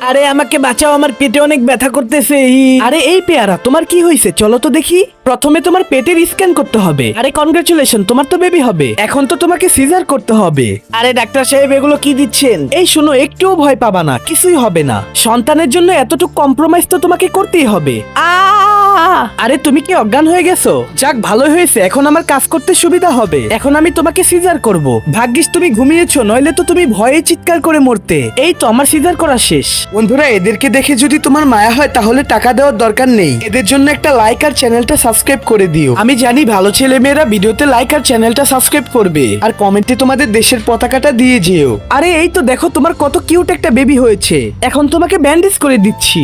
আরে আমাকে বাঁচাও, আমার পেটে অনেক ব্যথা করতেছে। আরে এই পেয়ারা, তোমার কি হয়েছে? চলো তো দেখি। প্রথমে তোমার পেটের স্ক্যান করতে হবে। আরে কনগ্রাচুলেশন, তোমার তো বেবি হবে। এখন তো তোমাকে সিজার করতে হবে। আরে ডাক্তার সাহেব, এগুলো কি দিচ্ছেন? এই শোনো, একটুও ভয় পাবা না, কিছুই হবে না। সন্তানের জন্য এতটুকু কম্প্রোমাইজ তো তোমাকে করতেই হবে। আরে তুমি কি অজ্ঞান হয়ে গেছো? যাক, ভালো হয়েছে, এখন আমার কাজ করতে সুবিধা হবে। এখন আমি তোমাকে সিজার করব। ভাগ্যিস তুমি ঘুমিয়েছো, নইলে তো তুমি ভয়ে চিৎকার করে মরতে। এই তো আমার সিজার করা শেষ। বন্ধুরা, এদেরকে দেখে যদি তোমার মায়া হয় তাহলে টাকা দেওয়ার দরকার নেই। এদের জন্য একটা লাইক আর চ্যানেলটা সাবস্ক্রাইব করে দিও। আমি জানি ভালো ছেলে মেয়েরা ভিডিওতে লাইক আর চ্যানেলটা সাবস্ক্রাইব করবে, আর কমেন্টে তোমাদের দেশের পতাকাটা দিয়ে যেও। আরে এই তো দেখো, তোমার কত কিউট একটা বেবি হয়েছে। এখন তোমাকে ব্যান্ডেজ করে দিচ্ছি।